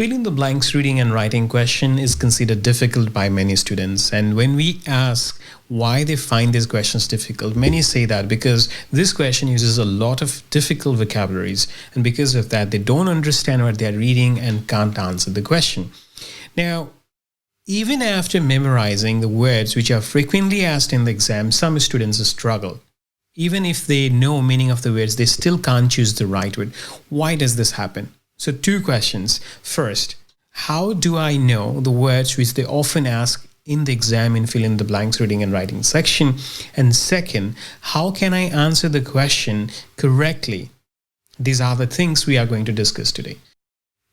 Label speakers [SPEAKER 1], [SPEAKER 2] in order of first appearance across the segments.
[SPEAKER 1] Fill in the blanks reading and writing question is considered difficult by many students. And when we ask why they find these questions difficult, many say that because this question uses a lot of difficult vocabularies. And because of that, they don't understand what they're reading and can't answer the question. Now, even after memorizing the words which are frequently asked in the exam, some students struggle. Even if they know meaning of the words, they still can't choose the right word. Why does this happen? So 2 questions. First, how do I know the words which they often ask in the exam in fill in the blanks reading and writing section? And second, how can I answer the question correctly? These are the things we are going to discuss today.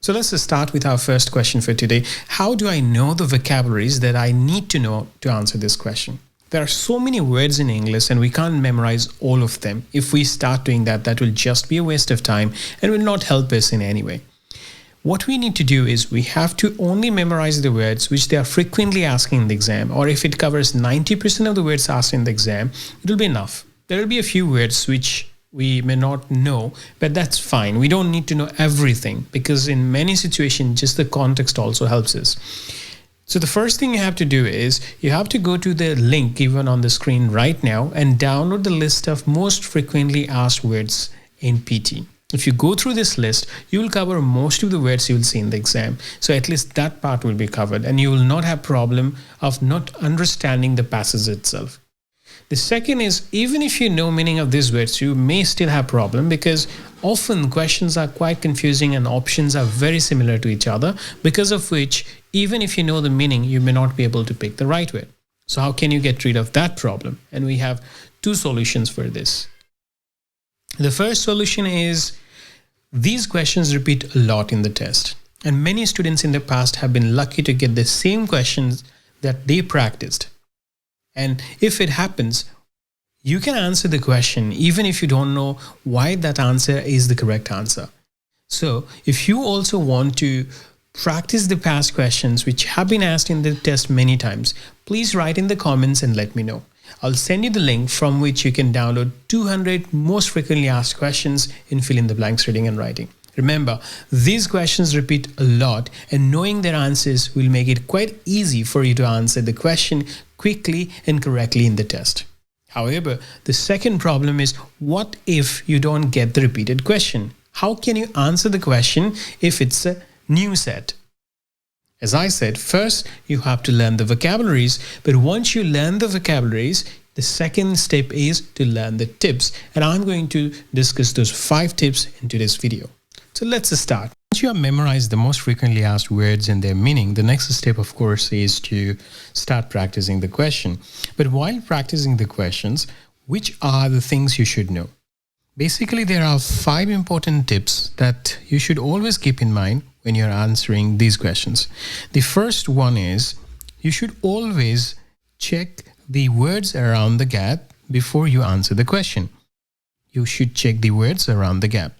[SPEAKER 1] So let's start with our first question for today. How do I know the vocabularies that I need to know to answer this question? There are so many words in English and we can't memorize all of them. If we start doing that, that will just be a waste of time and will not help us in any way. What we need to do is we have to only memorize the words which they are frequently asking in the exam, or if it covers 90% of the words asked in the exam, it will be enough. There will be a few words which we may not know, but that's fine. We don't need to know everything because in many situations, just the context also helps us. So the first thing you have to do is you have to go to the link given on the screen right now and download the list of most frequently asked words in PT. If you go through this list, you will cover most of the words you will see in the exam. So at least that part will be covered and you will not have problem of not understanding the passage itself. The second is, even if you know meaning of these words, you may still have problem because often questions are quite confusing and options are very similar to each other, because of which, even if you know the meaning, you may not be able to pick the right word. So how can you get rid of that problem? And we have 2 solutions for this. The first solution is these questions repeat a lot in the test. And many students in the past have been lucky to get the same questions that they practiced. And if it happens, you can answer the question even if you don't know why that answer is the correct answer. So if you also want to practice the past questions which have been asked in the test many times, please write in the comments and let me know. I'll send you the link from which you can download 200 most frequently asked questions in fill in the blanks reading and writing. Remember, these questions repeat a lot and knowing their answers will make it quite easy for you to answer the question quickly and correctly in the test. However, the second problem is, what if you don't get the repeated question? How can you answer the question if it's a new set? As I said, first you have to learn the vocabularies, but once you learn the vocabularies, the second step is to learn the tips, and I'm going to discuss those 5 tips in today's video. So let's start. Once you have memorized the most frequently asked words and their meaning, the next step, of course, is to start practicing the question. But while practicing the questions, which are the things you should know? Basically, there are 5 important tips that you should always keep in mind when you're answering these questions. The first one is you should always check the words around the gap before you answer the question. You should check the words around the gap.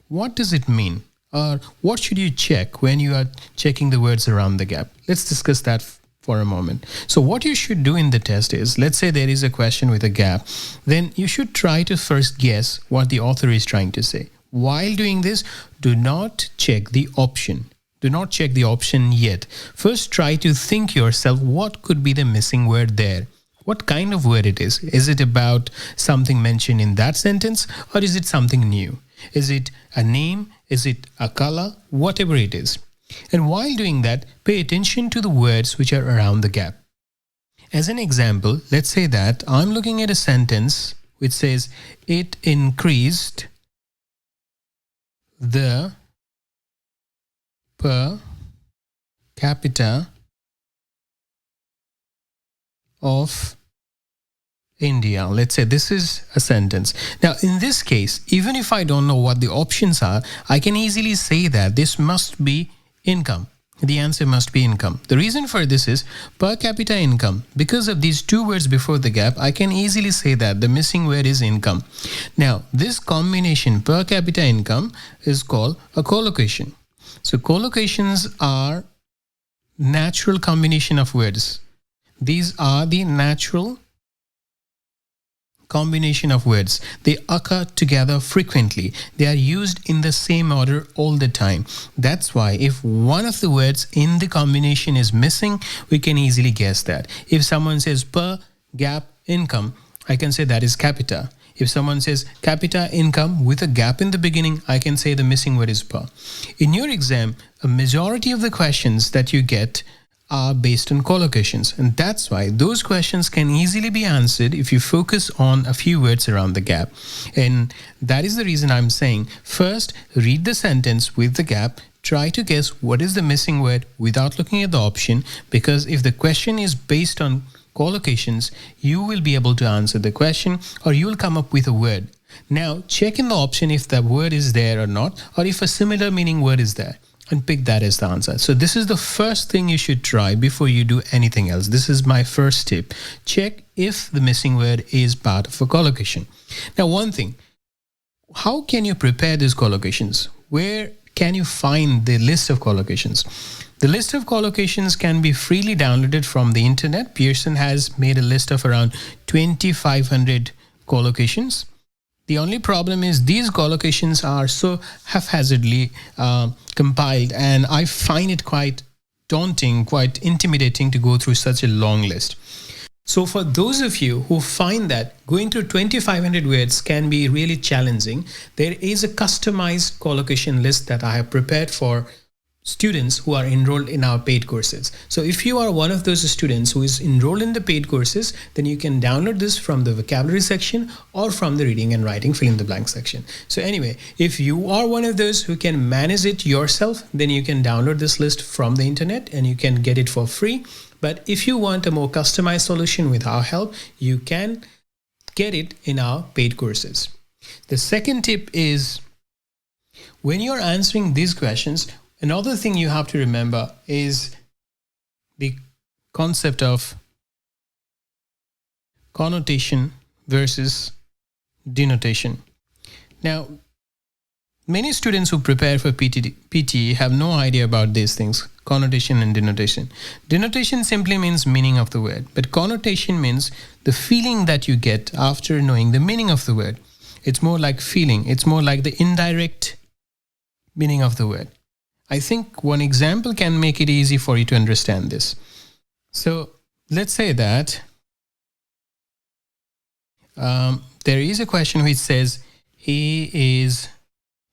[SPEAKER 1] What does it mean? Or what should you check when you are checking the words around the gap? Let's discuss that for a moment. So what you should do in the test is, let's say there is a question with a gap, then you should try to first guess what the author is trying to say. While doing this, do not check the option. Do not check the option yet. First, try to think yourself what could be the missing word there. What kind of word it is? Is it about something mentioned in that sentence, or is it something new? Is it a name? Is it a color? Whatever it is. And while doing that, pay attention to the words which are around the gap. As an example, let's say that I'm looking at a sentence which says, it increased the per capita of India. Let's say this is a sentence. Now, in this case, even if I don't know what the options are, I can easily say that this must be income. The answer must be income. The reason for this is per capita income. Because of these 2 words before the gap, I can easily say that the missing word is income. Now, this combination per capita income is called a collocation. So collocations are natural combination of words. These are the natural combination of words. They occur together frequently. They are used in the same order all the time. That's why if one of the words in the combination is missing, we can easily guess that. If someone says per gap income, I can say that is capita. If someone says capita income with a gap in the beginning, I can say the missing word is per. In your exam, a majority of the questions that you get are based on collocations, and that's why those questions can easily be answered if you focus on a few words around the gap. And that is the reason I'm saying, first read the sentence with the gap, try to guess what is the missing word without looking at the option, because if the question is based on collocations, you will be able to answer the question, or you will come up with a word. Now check in the option if the word is there or not, or if a similar meaning word is there, and pick that as the answer. So this is the first thing you should try before you do anything else. This is my first tip. Check if the missing word is part of a collocation. Now, one thing, how can you prepare these collocations? Where can you find the list of collocations? The list of collocations can be freely downloaded from the internet. Pearson has made a list of around 2,500 collocations. The only problem is these collocations are so haphazardly compiled, and I find it quite daunting, quite intimidating to go through such a long list. So for those of you who find that going through 2,500 words can be really challenging, there is a customized collocation list that I have prepared for students who are enrolled in our paid courses. So if you are one of those students who is enrolled in the paid courses, then you can download this from the vocabulary section or from the reading and writing fill in the blank section. So anyway, if you are one of those who can manage it yourself, then you can download this list from the internet and you can get it for free. But if you want a more customized solution with our help, you can get it in our paid courses. The second tip is, when you're answering these questions, another thing you have to remember is the concept of connotation versus denotation. Now, many students who prepare for PT have no idea about these things, connotation and denotation. Denotation simply means meaning of the word, but connotation means the feeling that you get after knowing the meaning of the word. It's more like feeling. It's more like the indirect meaning of the word. I think one example can make it easy for you to understand this. So let's say that there is a question which says, he is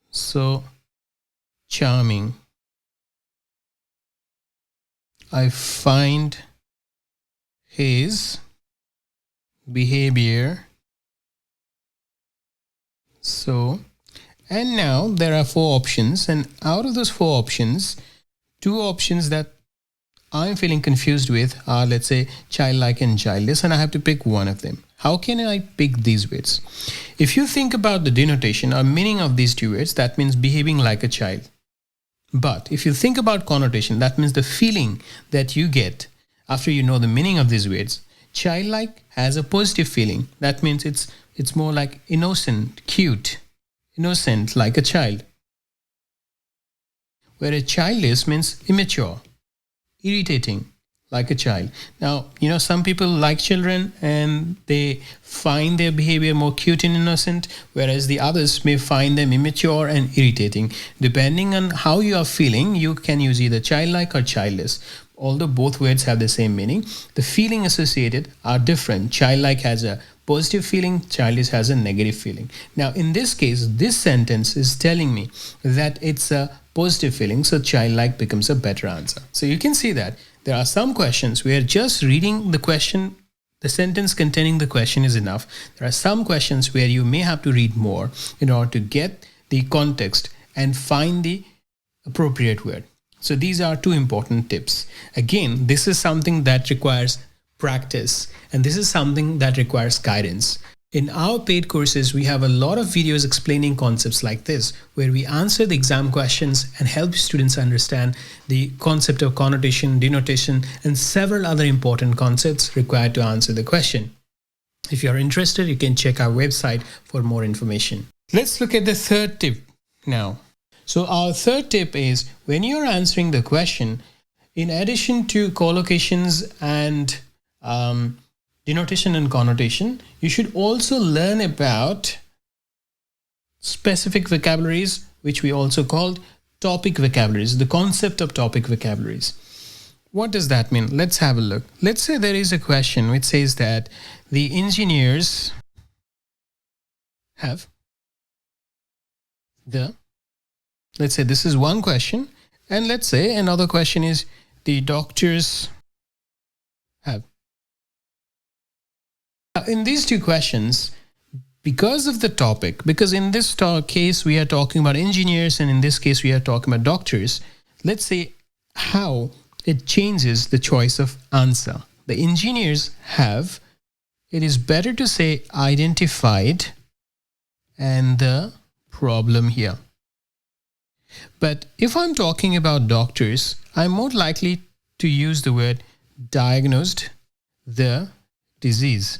[SPEAKER 1] so charming. I find his behavior so. And now there are 4 options, and out of those 4 options, 2 options that I'm feeling confused with are, let's say, childlike and childless, and I have to pick one of them. How can I pick these words? If you think about the denotation or meaning of these 2 words, that means behaving like a child. But if you think about connotation, that means the feeling that you get after you know the meaning of these words. Childlike has a positive feeling. That means it's more like innocent, cute. Innocent, like a child. Whereas childish means immature, irritating, like a child. Now, some people like children and they find their behavior more cute and innocent, whereas the others may find them immature and irritating. Depending on how you are feeling, you can use either childlike or childish. Although both words have the same meaning, the feeling associated are different. Childlike has a positive feeling, childish has a negative feeling. Now, in this case, this sentence is telling me that it's a positive feeling, so childlike becomes a better answer. So you can see that there are some questions where just reading the question, the sentence containing the question is enough. There are some questions where you may have to read more in order to get the context and find the appropriate word. So these are 2 important tips. Again, this is something that requires practice, and this is something that requires guidance. In our paid courses, we have a lot of videos explaining concepts like this, where we answer the exam questions and help students understand the concept of connotation, denotation, and several other important concepts required to answer the question. If you're interested, you can check our website for more information. Let's look at the third tip now. So our third tip is, when you're answering the question, in addition to collocations and denotation and connotation, you should also learn about specific vocabularies, which we also called topic vocabularies, the concept of topic vocabularies. What does that mean? Let's have a look. Let's say there is a question which says that the engineers have let's say this is one question, and let's say another question is the doctors have. In these two questions, because of the topic, because in this case we are talking about engineers and in this case we are talking about doctors, let's say how it changes the choice of answer. The engineers have, it is better to say identified and the problem here. But if I'm talking about doctors, I'm more likely to use the word diagnosed the disease.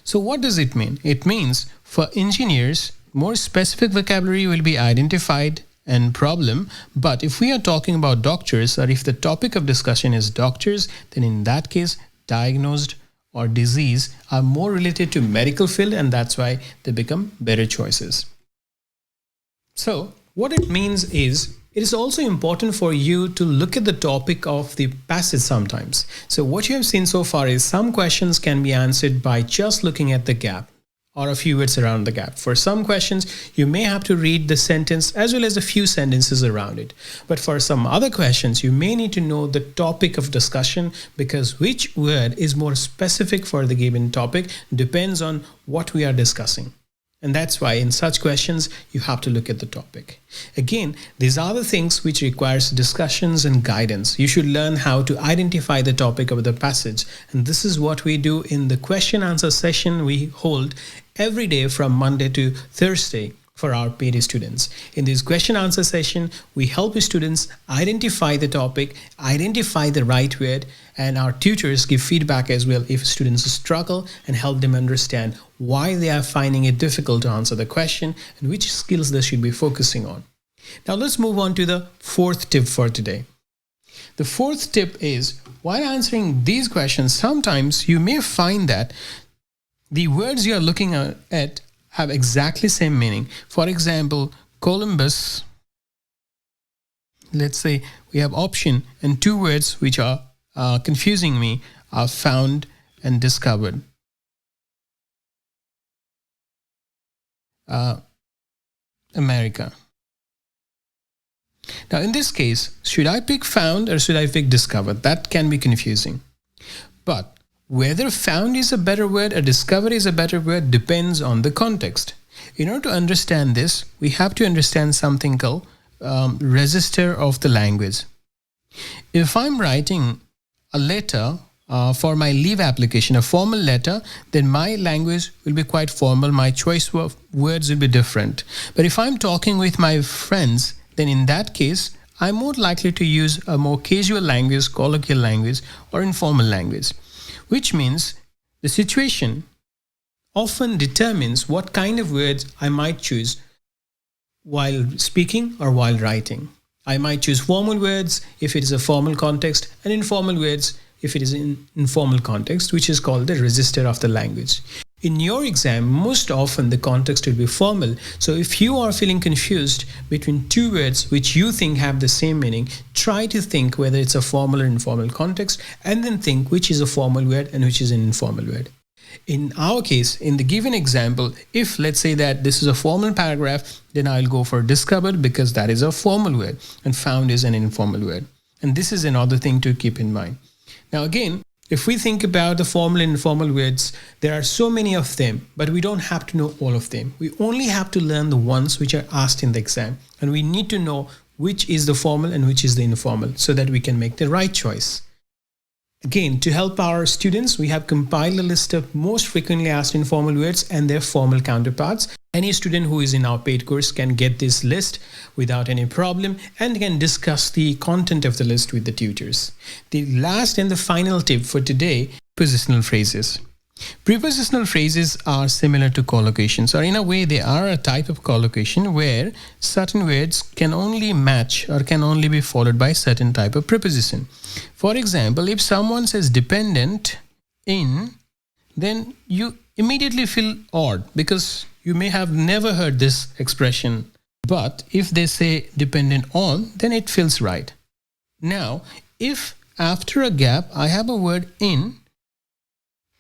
[SPEAKER 1] So what does it mean? It means for engineers, more specific vocabulary will be identified and problem. But if we are talking about doctors, or if the topic of discussion is doctors, then in that case, diagnosed or disease are more related to medical field, and that's why they become better choices. So what it means is, it is also important for you to look at the topic of the passage sometimes. So what you have seen so far is some questions can be answered by just looking at the gap or a few words around the gap. For some questions, you may have to read the sentence as well as a few sentences around it. But for some other questions, you may need to know the topic of discussion, because which word is more specific for the given topic depends on what we are discussing. And that's why in such questions, you have to look at the topic. Again, these are the things which requires discussions and guidance. You should learn how to identify the topic of the passage. And this is what we do in the question answer session we hold every day from Monday to Thursday for our paid students. In this question answer session, we help students identify the topic, identify the right word, and our tutors give feedback as well if students struggle and help them understand why they are finding it difficult to answer the question and which skills they should be focusing on. Now let's move on to the fourth tip for today. The fourth tip is, while answering these questions, sometimes you may find that the words you are looking at have exactly same meaning. For example, Columbus, let's say we have option and two words which are confusing me are found and discovered. America. Now in this case, should I pick found or should I pick discovered? That can be confusing. But whether found is a better word or discovered is a better word depends on the context. In order to understand this, we have to understand something called register of the language. If I'm writing a letter for my leave application, a formal letter, then my language will be quite formal. My choice of words will be different. But if I'm talking with my friends, then in that case, I'm more likely to use a more casual language, colloquial language, or informal language. Which means the situation often determines what kind of words I might choose while speaking or while writing. I might choose formal words if it is a formal context, and informal words if it is in informal context, which is called the register of the language. In your exam, most often the context will be formal. So if you are feeling confused between two words which you think have the same meaning, try to think whether it's a formal or informal context, and then think which is a formal word and which is an informal word. In our case, in the given example, if let's say that this is a formal paragraph, then I'll go for discovered because that is a formal word and found is an informal word. And this is another thing to keep in mind. Now again, if we think about the formal and informal words, there are so many of them, but we don't have to know all of them. We only have to learn the ones which are asked in the exam. And we need to know which is the formal and which is the informal so that we can make the right choice. Again, to help our students, we have compiled a list of most frequently asked informal words and their formal counterparts. Any student who is in our paid course can get this list without any problem and can discuss the content of the list with the tutors. The last and the final tip for today, prepositional phrases. Prepositional phrases are similar to collocations, or in a way they are a type of collocation where certain words can only match or can only be followed by certain type of preposition. For example, if someone says dependent in, then you immediately feel odd because you may have never heard this expression. But if they say dependent on, then it feels right. Now, if after a gap I have a word in,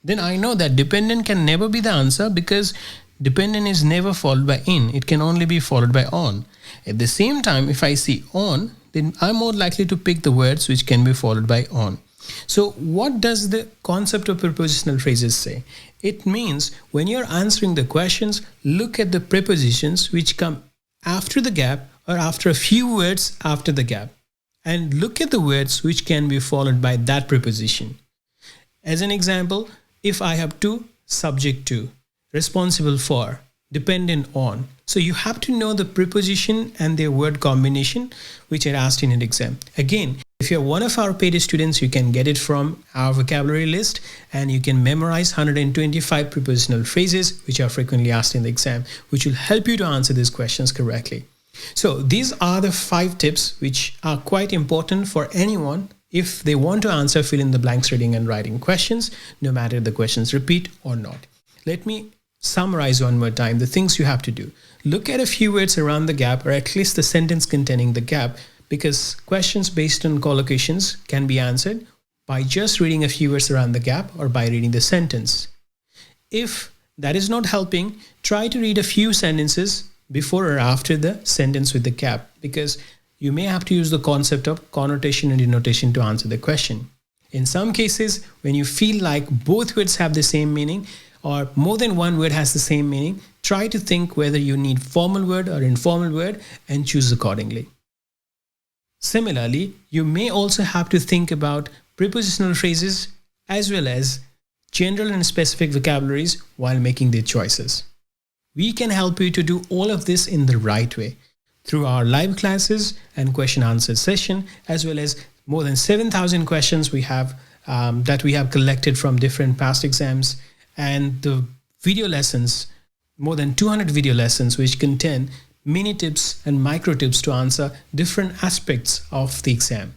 [SPEAKER 1] then I know that dependent can never be the answer because dependent is never followed by in. It can only be followed by on. At the same time, if I see on, then I'm more likely to pick the words which can be followed by on. So what does the concept of prepositional phrases say? It means when you're answering the questions, look at the prepositions which come after the gap or after a few words after the gap. And look at the words which can be followed by that preposition. As an example, if I have to, subject to, responsible for, dependent on. So you have to know the preposition and their word combination which are asked in an exam. Again, if you're one of our paid students, you can get it from our vocabulary list and you can memorize 125 prepositional phrases which are frequently asked in the exam, which will help you to answer these questions correctly. So these are the 5 tips which are quite important for anyone if they want to answer fill in the blanks reading and writing questions, no matter the questions repeat or not. Let me summarize one more time the things you have to do. Look at a few words around the gap or at least the sentence containing the gap, because questions based on collocations can be answered by just reading a few words around the gap or by reading the sentence. If that is not helping, try to read a few sentences before or after the sentence with the gap, because you may have to use the concept of connotation and denotation to answer the question. In some cases, when you feel like both words have the same meaning or more than one word has the same meaning, try to think whether you need formal word or informal word and choose accordingly. Similarly, you may also have to think about prepositional phrases as well as general and specific vocabularies while making their choices. We can help you to do all of this in the right way through our live classes and question answer session, as well as more than 7,000 questions we have that we have collected from different past exams, and the video lessons, more than 200 video lessons which contain mini tips and micro tips to answer different aspects of the exam.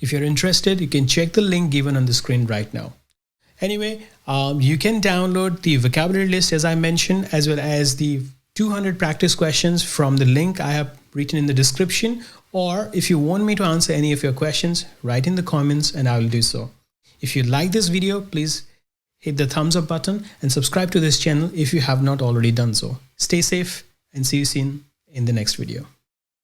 [SPEAKER 1] If you're interested, you can check the link given on the screen right now. Anyway, you can download the vocabulary list as I mentioned, as well as the 200 practice questions from the link I have written in the description, or if you want me to answer any of your questions, write in the comments and I will do so. If you like this video, please hit the thumbs up button and subscribe to this channel if you have not already done so. Stay safe and see you soon in the next video.